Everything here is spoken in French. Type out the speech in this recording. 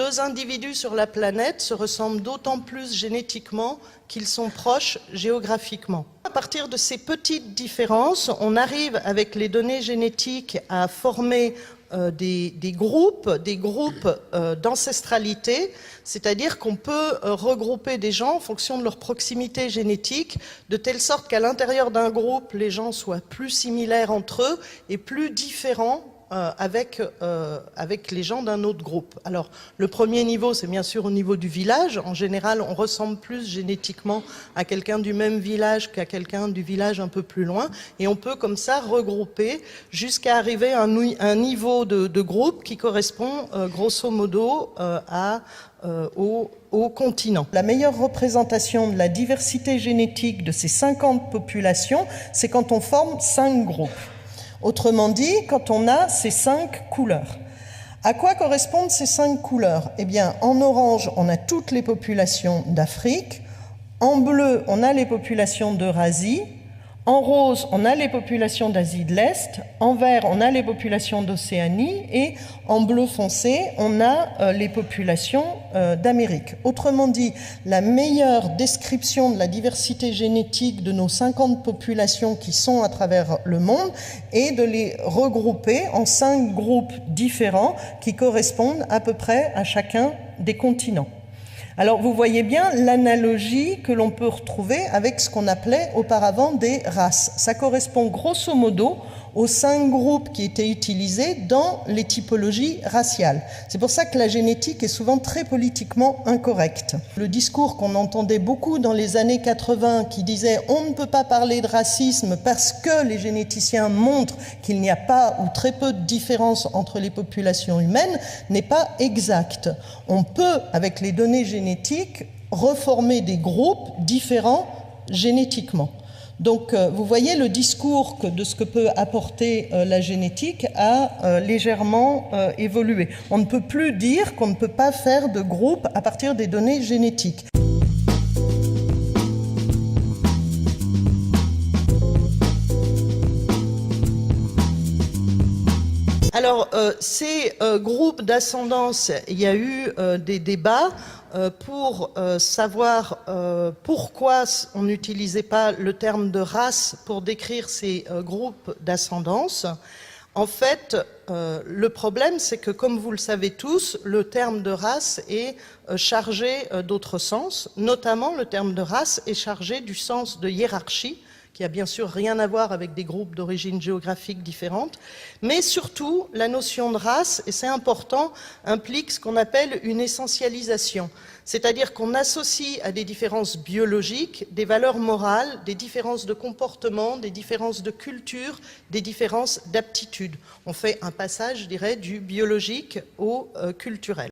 deux individus sur la planète se ressemblent d'autant plus génétiquement qu'ils sont proches géographiquement. À partir de ces petites différences, on arrive avec les données génétiques à former des groupes d'ancestralité, c'est-à-dire qu'on peut regrouper des gens en fonction de leur proximité génétique, de telle sorte qu'à l'intérieur d'un groupe, les gens soient plus similaires entre eux et plus différents avec les gens d'un autre groupe. Alors, le premier niveau, c'est bien sûr au niveau du village. En général, on ressemble plus génétiquement à quelqu'un du même village qu'à quelqu'un du village un peu plus loin. Et on peut comme ça regrouper jusqu'à arriver à un niveau de groupe qui correspond grosso modo au continent. La meilleure représentation de la diversité génétique de ces 50 populations, c'est quand on forme 5 groupes. Autrement dit, quand on a ces 5 couleurs. À quoi correspondent ces 5 couleurs? Eh bien, en orange, on a toutes les populations d'Afrique. En bleu, on a les populations d'Eurasie. En rose, on a les populations d'Asie de l'Est. En vert, on a les populations d'Océanie. Et en bleu foncé, on a les populations d'Amérique. Autrement dit, la meilleure description de la diversité génétique de nos 50 populations qui sont à travers le monde est de les regrouper en 5 groupes différents qui correspondent à peu près à chacun des continents. Alors vous voyez bien l'analogie que l'on peut retrouver avec ce qu'on appelait auparavant des races. Ça correspond grosso modo aux 5 groupes qui étaient utilisés dans les typologies raciales. C'est pour ça que la génétique est souvent très politiquement incorrecte. Le discours qu'on entendait beaucoup dans les années 80 qui disait « on ne peut pas parler de racisme parce que les généticiens montrent qu'il n'y a pas ou très peu de différence entre les populations humaines » n'est pas exact. On peut, avec les données génétiques, reformer des groupes différents génétiquement. Donc, vous voyez, le discours de ce que peut apporter la génétique a légèrement évolué. On ne peut plus dire qu'on ne peut pas faire de groupe à partir des données génétiques. Alors, ces groupes d'ascendance, il y a eu des débats pour savoir pourquoi on n'utilisait pas le terme de race pour décrire ces groupes d'ascendance. En fait, le problème, c'est que, comme vous le savez tous, le terme de race est chargé d'autres sens. Notamment, le terme de race est chargé du sens de hiérarchie, qui a bien sûr rien à voir avec des groupes d'origine géographique différentes, mais surtout la notion de race, et c'est important, implique ce qu'on appelle une essentialisation, c'est-à-dire qu'on associe à des différences biologiques des valeurs morales, des différences de comportement, des différences de culture, des différences d'aptitude. On fait un passage, je dirais, du biologique au culturel.